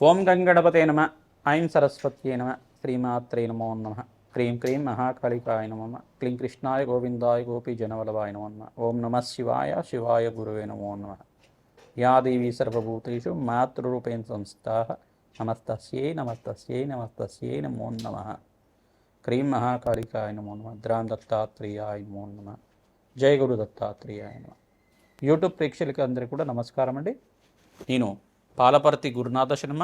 ఓం గంగణపతే నమ. ఐం సరస్వత్యై నమ. శ్రీమాత్రే నమో నమ. క్రీం క్రీం మహాకాళికాయ నమ. క్లీం కృష్ణాయ గోవిందాయ గోపీజనవల్లభాయ నమో నమ. ఓం నమ శివాయ శివాయ గురువే నమో నమ. యా దేవీ సర్వభూతేషు మాతృరూపేణ సంస్థాః నమస్తస్యై నమస్తస్యై నమస్తస్యై నమో నమ. క్రీం మహాకాళికాయ నమో నమ. ద్రాం దత్తాత్రేయాయ నమో నమ. జయ గురు దత్తాత్రేయాయ నమ. యూట్యూబ్ ప్రేక్షకులకి అందరికీ కూడా నమస్కారం అండి. నేను పాలపర్తి గురునాథ శర్మ,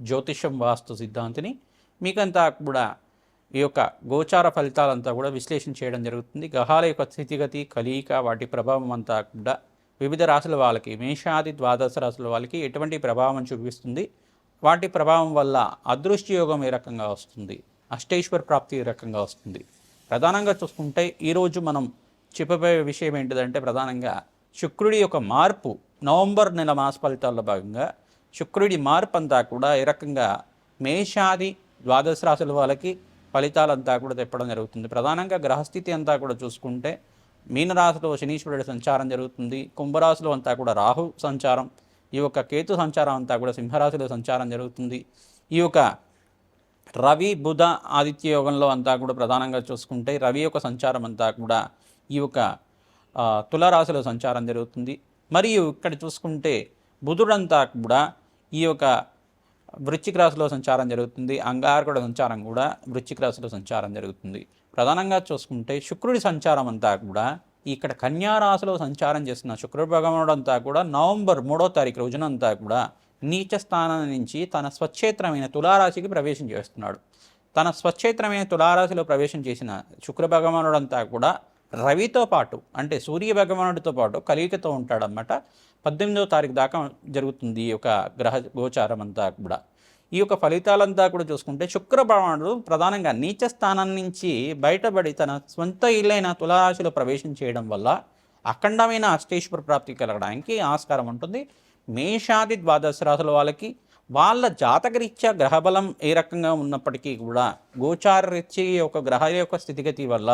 జ్యోతిషం వాస్తు సిద్ధాంతిని. మీకంతా కూడా ఈ యొక్క గోచార ఫలితాలంతా కూడా విశ్లేషణ చేయడం జరుగుతుంది. గ్రహాల యొక్క స్థితిగతి, కలయిక, వాటి ప్రభావం అంతా కూడా వివిధ రాశుల వాళ్ళకి, మేషాది ద్వాదశ రాశుల వాళ్ళకి ఎటువంటి ప్రభావం చూపిస్తుంది, వాటి ప్రభావం వల్ల అదృష్టి యోగం ఏ రకంగా వస్తుంది, అష్టైశ్వర ప్రాప్తి ఏ రకంగా వస్తుంది. ప్రధానంగా చూసుకుంటే ఈరోజు మనం చెప్పబోయే విషయం ఏంటిదంటే, ప్రధానంగా శుక్రుడి యొక్క మార్పు, నవంబర్ నెల మాస ఫలితాల్లో భాగంగా శుక్రుడి మార్పు అంతా కూడా ఏ రకంగా మేషాది ద్వాదశ రాశుల వాళ్ళకి ఫలితాలంతా కూడా తెప్పడం జరుగుతుంది. ప్రధానంగా గ్రహస్థితి అంతా కూడా చూసుకుంటే మీనరాశిలో శనీశ్వరుడి సంచారం జరుగుతుంది. కుంభరాశిలో అంతా కూడా రాహు సంచారం, ఈ యొక్క కేతు సంచారం అంతా కూడా సింహరాశిలో సంచారం జరుగుతుంది. ఈ యొక్క రవి బుధ ఆదిత్య యోగంలో అంతా కూడా ప్రధానంగా చూసుకుంటే రవి యొక్క సంచారం అంతా కూడా ఈ యొక్క తులారాశిలో సంచారం జరుగుతుంది. మరియు ఇక్కడ చూసుకుంటే బుధుడంతా కూడా ఈ యొక్క వృశ్చిక రాశిలో సంచారం జరుగుతుంది. అంగారకుడి సంచారం కూడా వృశ్చిక రాశిలో సంచారం జరుగుతుంది. ప్రధానంగా చూసుకుంటే శుక్రుడి సంచారం అంతా కూడా ఇక్కడ కన్యా రాశిలో సంచారం చేస్తున్న శుక్రుడు భగవానుడు అంతా కూడా నవంబర్ 3వ తారీఖు రోజునంతా కూడా నీచ స్థానం నుంచి తన స్వక్షేత్రమైన తులారాశికి ప్రవేశం చేస్తున్నాడు. తన స్వక్షేత్రమైన తులారాశిలో ప్రవేశం చేసిన శుక్ర భగవానుడు అంతా కూడా రవితో పాటు, అంటే సూర్య భగవానుడితో పాటు కలియికతో ఉంటాడన్నమాట. 18వ తారీఖు దాకా జరుగుతుంది ఈ యొక్క గ్రహ గోచారం అంతా కూడా. ఈ యొక్క ఫలితాలంతా కూడా చూసుకుంటే శుక్ర భగవానుడు ప్రధానంగా నీచ స్థానం నుంచి బయటపడి తన సొంత ఇల్లైన తులారాశిలో ప్రవేశం చేయడం వల్ల అఖండమైన అష్టైశ్వర ప్రాప్తి కలగడానికి ఆస్కారం ఉంటుంది. మేషాది ద్వాదశ రాశుల వాళ్ళకి వాళ్ళ జాతకరీత్యా గ్రహబలం ఏ రకంగా ఉన్నప్పటికీ కూడా గోచార రీత్యా యొక్క గ్రహాల యొక్క స్థితిగతి వల్ల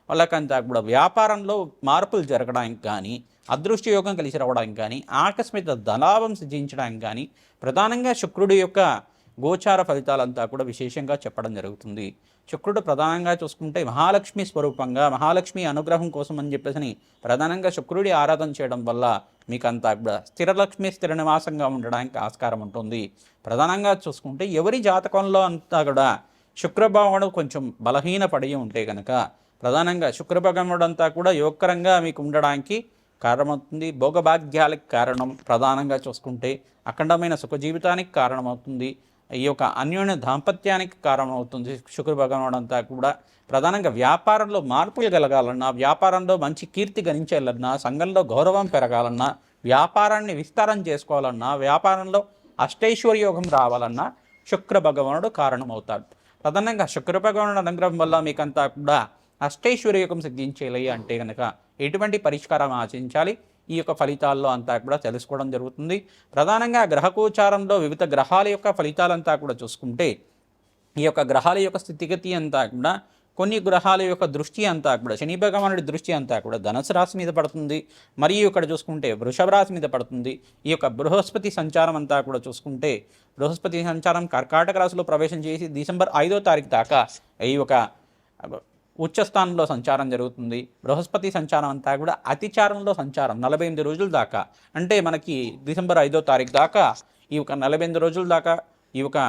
వాళ్ళకంతా కూడా వ్యాపారంలో మార్పులు జరగడానికి కానీ, అదృష్టి యోగం కలిసి రావడానికి కానీ, ఆకస్మిక ధనాభం సిద్ధించడానికి కానీ ప్రధానంగా శుక్రుడి యొక్క గోచార ఫలితాలంతా కూడా విశేషంగా చెప్పడం జరుగుతుంది. శుక్రుడు ప్రధానంగా చూసుకుంటే మహాలక్ష్మి స్వరూపంగా, మహాలక్ష్మి అనుగ్రహం కోసం అని చెప్పేసి ప్రధానంగా శుక్రుడి ఆరాధన చేయడం వల్ల మీకంతా కూడా స్థిరలక్ష్మి స్థిర నివాసంగా ఉండడానికి ఆస్కారం ఉంటుంది. ప్రధానంగా చూసుకుంటే ఎవరి జాతకంలో అంతా కూడా శుక్రభగవానుడు కొంచెం బలహీన పడి ఉంటే కనుక ప్రధానంగా శుక్రభగవానుడు అంతా కూడా యోగకరంగా మీకు ఉండడానికి కారణమవుతుంది. భోగభాగ్యాలకు కారణం, ప్రధానంగా చూసుకుంటే అఖండమైన సుఖ జీవితానికి కారణమవుతుంది. ఈ యొక్క అన్యోన్య దాంపత్యానికి కారణమవుతుంది. శుక్ర భగవానుడు అంతా కూడా ప్రధానంగా వ్యాపారంలో మార్పులు కలగాలన్నా, వ్యాపారంలో మంచి కీర్తి గణించాలన్నా, సంఘంలో గౌరవం పెరగాలన్నా, వ్యాపారాన్ని విస్తారం చేసుకోవాలన్నా, వ్యాపారంలో అష్టైశ్వర్య యోగం రావాలన్నా శుక్ర భగవానుడు కారణమవుతాడు. ప్రధానంగా శుక్ర భగవానుడు అనుగ్రహం వల్ల మీకంతా కూడా అష్టైశ్వర్య యోగం సిద్ధించేయాలి అంటే కనుక ఎటువంటి పరిష్కారం ఆచరించాలి, ఈ యొక్క ఫలితాల్లో అంతా కూడా తెలుసుకోవడం జరుగుతుంది. ప్రధానంగా గ్రహగోచారంలో వివిధ గ్రహాల యొక్క ఫలితాలంతా కూడా చూసుకుంటే ఈ యొక్క గ్రహాల యొక్క స్థితిగతి అంతా కూడా కొన్ని గ్రహాల యొక్క దృష్టి అంతా కూడా శని భగవానుడి దృష్టి అంతా కూడా ధనుసు రాశి మీద పడుతుంది. మరియు ఇక్కడ చూసుకుంటే వృషభ రాశి మీద పడుతుంది. ఈ యొక్క బృహస్పతి సంచారం అంతా కూడా చూసుకుంటే బృహస్పతి సంచారం కర్కాటక రాశిలో ప్రవేశం చేసి డిసెంబర్ 5వ తారీఖు దాకా ఈ యొక్క ఉచ్చస్థానంలో సంచారం జరుగుతుంది. బృహస్పతి సంచారం అంతా కూడా అతిచారంలో సంచారం 48 రోజుల దాకా, అంటే మనకి డిసెంబర్ 5వ తారీఖు దాకా ఈ యొక్క 48 రోజుల దాకా ఈ యొక్క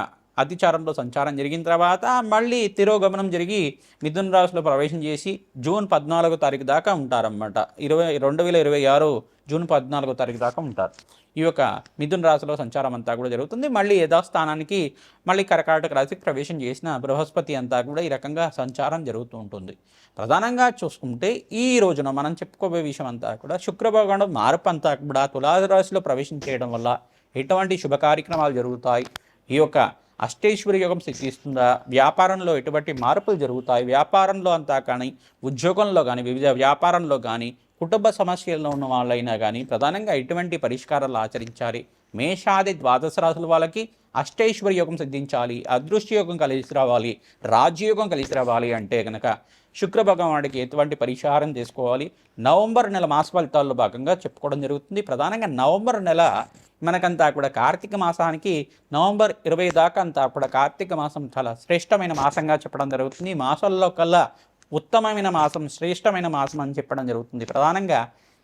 అతిచారంలో సంచారం జరిగిన తర్వాత మళ్ళీ తిరోగమనం జరిగి మిథున రాశిలో ప్రవేశం చేసి జూన్ 14వ తారీఖు దాకా ఉంటారన్నమాట. 2026 జూన్ 14వ తారీఖు దాకా ఉంటారు. ఈ యొక్క మిథున రాశిలో సంచారం అంతా కూడా జరుగుతుంది. మళ్ళీ యథాస్థానానికి మళ్ళీ కర్కాటక రాశికి ప్రవేశం చేసిన బృహస్పతి అంతా కూడా ఈ రకంగా సంచారం జరుగుతూ ఉంటుంది. ప్రధానంగా చూసుకుంటే ఈ రోజున మనం చెప్పుకోబోయే విషయం అంతా కూడా శుక్ర భగవానుడు మార్పు అంతా కూడా తులారాశిలో ప్రవేశం చేయడం వల్ల ఎటువంటి శుభ కార్యక్రమాలు జరుగుతాయి, ఈ యొక్క అష్టైశ్వర్య యోగం సిద్ధిస్తుందా, వ్యాపారంలో ఎటువంటి మార్పులు జరుగుతాయి, వ్యాపారంలో అంతా కానీ, ఉద్యోగంలో కానీ, వివిధ వ్యాపారంలో కానీ, కుటుంబ సమస్యల్లో ఉన్న వాళ్ళైనా కానీ ప్రధానంగా ఎటువంటి పరిష్కారాలు ఆచరించాలి, మేషాది ద్వాదశ రాశుల వాళ్ళకి అష్టైశ్వర్య యోగం సిద్ధించాలి, అదృష్ట యోగం కలిసి రావాలి, రాజ్యయోగం కలిసి రావాలి అంటే కనుక శుక్ర భగవానుడికి ఎటువంటి పరిహారం చేసుకోవాలి నవంబర్ నెల మాస ఫలితాల్లో భాగంగా చెప్పుకోవడం జరుగుతుంది. ప్రధానంగా నవంబర్ నెల మనకంతా కూడా కార్తీక మాసానికి నవంబర్ 20 దాకా అంతా కూడా కార్తీక మాసం చాలా శ్రేష్టమైన మాసంగా చెప్పడం జరుగుతుంది. ఈ మాసాల్లో కల్లా ఉత్తమమైన మాసం, శ్రేష్టమైన మాసం అని చెప్పడం జరుగుతుంది. ప్రధానంగా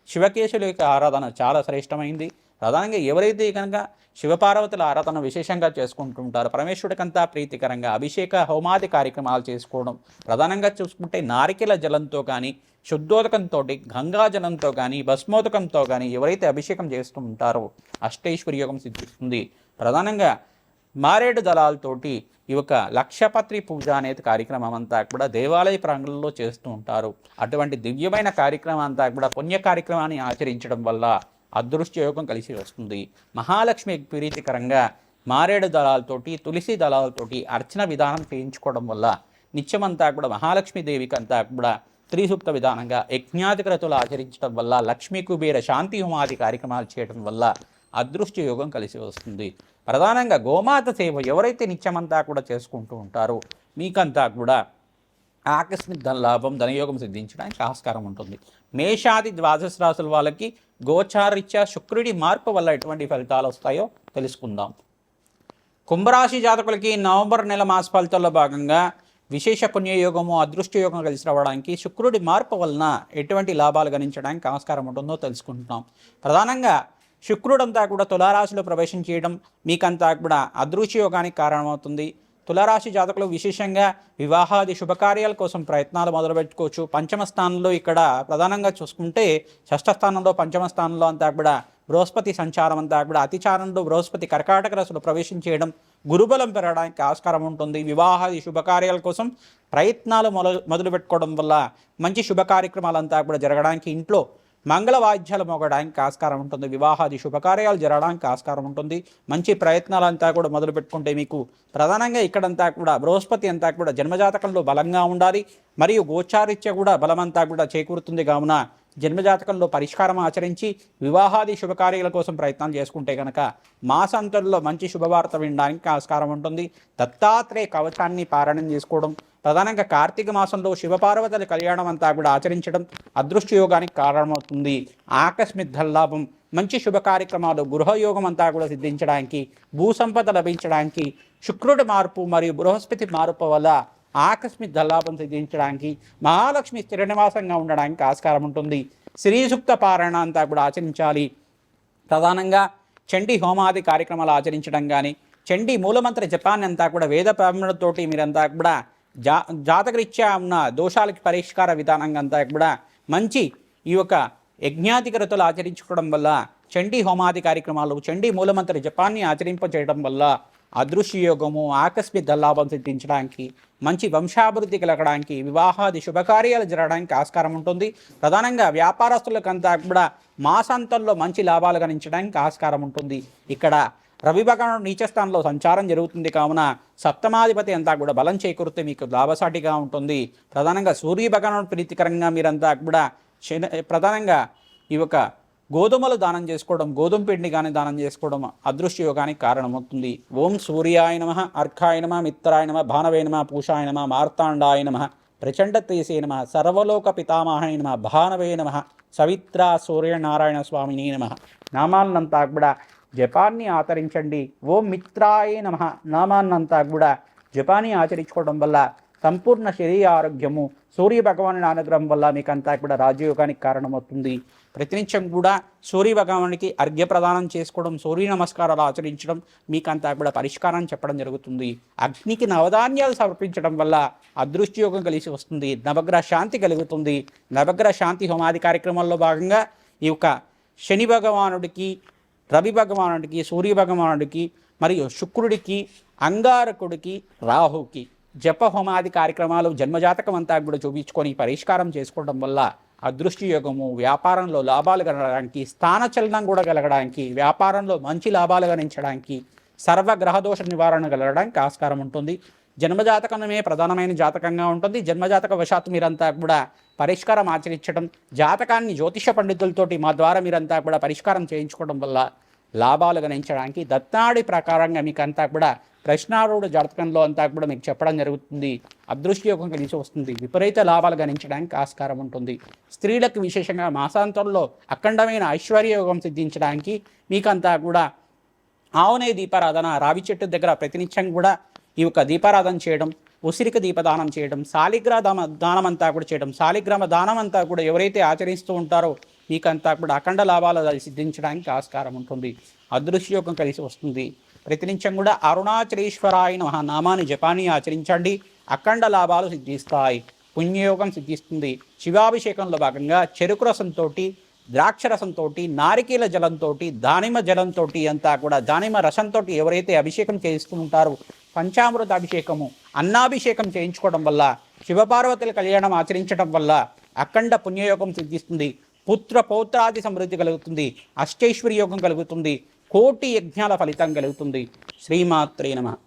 శివకేశుల యొక్క ఆరాధన చాలా శ్రేష్టమైంది. ప్రధానంగా ఎవరైతే కనుక శివపార్వతుల ఆరాధన విశేషంగా చేసుకుంటుంటారో పరమేశ్వరుడికంతా ప్రీతికరంగా అభిషేక హోమాది కార్యక్రమాలు చేసుకోవడం, ప్రధానంగా చూసుకుంటే నారికెల జలంతో కానీ, శుద్ధోదకంతో, గంగాజలంతో కానీ, భస్మోదకంతో కానీ ఎవరైతే అభిషేకం చేస్తూ ఉంటారో అష్టైశ్వర్యోగం సిద్ధిస్తుంది. ప్రధానంగా మారేడు దళాలతోటి ఈ యొక్క లక్షపత్రి పూజ అనేది కార్యక్రమం అంతా కూడా దేవాలయ ప్రాంగణంలో చేస్తూ ఉంటారు. అటువంటి దివ్యమైన కార్యక్రమం అంతా కూడా పుణ్య కార్యక్రమాన్ని ఆచరించడం వల్ల అదృష్ట యోగం కలిసి వస్తుంది. మహాలక్ష్మి ప్రీతికరంగా మారేడు దళాలతోటి, తులసి దళాలతోటి అర్చన విధానం చేయించుకోవడం వల్ల నిత్యమంతా కూడా మహాలక్ష్మీదేవికి అంతా కూడా త్రిసూక్త విధానంగా యజ్ఞాధికరతులు ఆచరించడం వల్ల, లక్ష్మీ కుబేర శాంతి హోమాది కార్యక్రమాలు చేయడం వల్ల అదృష్ట యోగం కలిసి వస్తుంది. ప్రధానంగా గోమాత సేవ ఎవరైతే నిత్యమంతా కూడా చేసుకుంటూ ఉంటారో మీకంతా కూడా ఆకస్మిక ధన లాభం, ధనయోగం సిద్ధించడానికి ఆస్కారం ఉంటుంది. మేషాది ద్వాదశ రాశుల వాళ్ళకి గోచారీత్యా శుక్రుడి మార్పు వల్ల ఎటువంటి ఫలితాలు వస్తాయో తెలుసుకుందాం. కుంభరాశి జాతకులకి నవంబర్ నెల మాస ఫలితాల్లో భాగంగా విశేష పుణ్యయోగము, అదృష్ట యోగం కలిసి రావడానికి శుక్రుడి మార్పు వలన ఎటువంటి లాభాలు గణించడానికి ఆస్కారం ఉంటుందో తెలుసుకుంటున్నాం. ప్రధానంగా శుక్రుడంతా కూడా తులారాశిలో ప్రవేశం చేయడం మీకంతా కూడా అదృష్ట యోగానికి కారణమవుతుంది. తులారాశి జాతకులు విశేషంగా వివాహాది శుభకార్యాల కోసం ప్రయత్నాలు మొదలుపెట్టుకోవచ్చు. పంచమ స్థానంలో ఇక్కడ ప్రధానంగా చూసుకుంటే షష్ఠ స్థానంలో, పంచమ స్థానంలో అంతా కూడా బృహస్పతి సంచారం అంతా కూడా అతిచారంలో బృహస్పతి కర్కాటక రాశిలో ప్రవేశం చేయడం గురుబలం పెరగడానికి ఆస్కారం ఉంటుంది. వివాహాది శుభకార్యాల కోసం ప్రయత్నాలు మొదలు పెట్టుకోవడం వల్ల మంచి శుభ కార్యక్రమాలంతా కూడా జరగడానికి, ఇంట్లో మంగళ వాయిద్యాలు మోగడానికి ఆస్కారం ఉంటుంది. వివాహాది శుభకార్యాలు జరగడానికి ఆస్కారం ఉంటుంది. మంచి ప్రయత్నాలంతా కూడా మొదలు పెట్టుకుంటే మీకు ప్రధానంగా ఇక్కడంతా కూడా బృహస్పతి అంతా కూడా జన్మజాతకంలో బలంగా ఉండాలి, మరియు గోచారీత్య కూడా బలమంతా కూడా చేకూరుతుంది. కావున జన్మజాతకంలో పరిష్కారం ఆచరించి వివాహాది శుభకార్యాల కోసం ప్రయత్నాలు చేసుకుంటే కనుక మాసాంతంలో మంచి శుభవార్త వినడానికి ఆస్కారం ఉంటుంది. దత్తాత్రేయ కవచాన్ని పారాయణం చేసుకోవడం, ప్రధానంగా కార్తీక మాసంలో శివపార్వతుల కళ్యాణం అంతా కూడా ఆచరించడం అదృష్ట యోగానికి కారణమవుతుంది. ఆకస్మిక ధనలాభం, మంచి శుభ కార్యక్రమాలు, గృహయోగం అంతా కూడా సిద్ధించడానికి, భూసంపద లభించడానికి, శుక్రుడి మార్పు మరియు బృహస్పతి మార్పు వల్ల ఆకస్మిక ధనలాభం సిద్ధించడానికి, మహాలక్ష్మి స్థిర నివాసంగా ఉండడానికి ఆస్కారం ఉంటుంది. శ్రీసూక్త పారాయణ అంతా కూడా ఆచరించాలి. ప్రధానంగా చండీ హోమాది కార్యక్రమాలు ఆచరించడం కానీ, చండీ మూలమంత్ర జపాన్ని అంతా కూడా వేద బ్రాహ్మణులతోటి మీరంతా కూడా జాతకరీత్యా ఉన్న దోషాలకి పరిష్కార విధానంగా అంతా కూడా మంచి ఈ యొక్క యజ్ఞాధికరతలు ఆచరించుకోవడం వల్ల, చండీ హోమాది కార్యక్రమాలు, చండీ మూలమంత్ర జపాన్ని ఆచరింపజేయడం వల్ల అదృశ్య యోగము, ఆకస్మిక ధనలాభం సిద్ధించడానికి, మంచి వంశాభివృద్ధి కలగడానికి, వివాహాది శుభకార్యాలు జరగడానికి ఆస్కారం ఉంటుంది. ప్రధానంగా వ్యాపారస్తులకంతా కూడా మాసాంతంలో మంచి లాభాలు గణించడానికి ఆస్కారం ఉంటుంది. ఇక్కడ రవి భగవానుడు నీచస్థానంలో సంచారం జరుగుతుంది. కావున సప్తమాధిపతి అంతా కూడా బలం చేకూరితే మీకు లాభసాటిగా ఉంటుంది. ప్రధానంగా సూర్య భగవానుడు ప్రీతికరంగా మీరంతా కూడా ప్రధానంగా ఈ యొక్క గోధుమలు దానం చేసుకోవడం, గోధుమ పిండి కానీ దానం చేసుకోవడం అదృష్ట యోగానికి కారణమవుతుంది. ఓం సూర్యాయ నమః, అర్కాయ నమః, మిత్రాయ నమః, భానవే నమః, పూషాయ నమః, మార్తాండాయ నమః, ప్రచండ తేజసే నమః, సర్వలోక పితామహాయ నమః, భానవే నమః, సవిత్రా సూర్యనారాయణ స్వామిని నమః నామాన్నంతా కూడా జపాన్ని ఆచరించండి. ఓం మిత్రాయ నమః నామాన్నంతా కూడా జపాన్ని ఆచరించుకోవడం వల్ల సంపూర్ణ శరీర ఆరోగ్యము, సూర్య భగవానుని అనుగ్రహం వల్ల మీకంతా కూడా రాజయోగానికి కారణమవుతుంది. ప్రతినిత్యం కూడా సూర్య భగవానునికి అర్ఘ్య ప్రదానం చేసుకోవడం, సూర్య నమస్కారాలు ఆచరించడం మీకంతా కూడా పరిష్కారం చెప్పడం జరుగుతుంది. అగ్నికి నవధాన్యాలు సమర్పించడం వల్ల అదృష్టయోగం కలిసి వస్తుంది. నవగ్రహ శాంతి కలుగుతుంది. నవగ్రహ శాంతి హోమాది కార్యక్రమాల్లో భాగంగా ఈ యొక్క శని భగవానుడికి, రవి భగవానుడికి, సూర్య భగవానుడికి మరియు శుక్రుడికి, అంగారకుడికి, రాహుకి జప హోమాది కార్యక్రమాలు జన్మజాతకం అంతా కూడా చూపించుకొని పరిష్కారం చేసుకోవడం వల్ల అదృష్ట యోగము, వ్యాపారంలో లాభాలు కలగడానికి, స్థానచలనం కూడా కలగడానికి, వ్యాపారంలో మంచి లాభాలు గణించడానికి, సర్వగ్రహదోష నివారణ కలగడానికి ఆస్కారం ఉంటుంది. జన్మజాతకమే ప్రధానమైన జాతకంగా ఉంటుంది. జన్మజాతక వశాత్తు మీరంతా కూడా పరిష్కారం ఆచరించడం, జాతకాన్ని జ్యోతిష పండితులతోటి మా ద్వారా మీరంతా కూడా పరిష్కారం చేయించుకోవడం వల్ల లాభాలు గణించడానికి దత్తాడి ప్రకారంగా మీకు అంతా కూడా కృష్ణారుడు జాతకంలో అంతా కూడా మీకు చెప్పడం జరుగుతుంది. అదృష్టయోగం కలిసి వస్తుంది. విపరీత లాభాలు గణించడానికి ఆస్కారం ఉంటుంది. స్త్రీలకు విశేషంగా మాసాంతంలో అఖండమైన ఐశ్వర్యయోగం సిద్ధించడానికి మీకంతా కూడా ఆవునే దీపారాధన, రావి చెట్టు దగ్గర ప్రతినిత్యం కూడా ఈ యొక్క దీపారాధన చేయడం, ఉసిరిక దీపదానం చేయడం, శాలిగ్రామ దానం అంతా కూడా చేయడం, శాలిగ్రామ దానం అంతా కూడా ఎవరైతే ఆచరిస్తూ ఉంటారో మీకంతా కూడా అఖండ లాభాలు సిద్ధించడానికి ఆస్కారం ఉంటుంది. అదృష్టయోగం కలిసి వస్తుంది. ప్రతినిత్యం కూడా అరుణాచలేశ్వరాయ నమః నామాన్ని జపాన్ని ఆచరించండి. అఖండ లాభాలు సిద్ధిస్తాయి. పుణ్యయోగం సిద్ధిస్తుంది. శివాభిషేకంలో భాగంగా చెరుకు రసంతో, ద్రాక్ష రసంతో, నారికేల జలంతో, దానిమ్మ జలంతో అంతా కూడా దానిమ్మ రసంతో ఎవరైతే అభిషేకం చేస్తూ ఉంటారో పంచామృత అభిషేకము, అన్నాభిషేకం చేయించుకోవడం వల్ల, శివపార్వతుల కళ్యాణం ఆచరించడం వల్ల అఖండ పుణ్యయోగం సిద్ధిస్తుంది. పుత్ర పౌత్రాది సమృద్ధి కలుగుతుంది. అష్టైశ్వర్య యోగం కలుగుతుంది. కోటి యజ్ఞాల ఫలితం కలుగుతుంది. శ్రీమాత్రే నమః.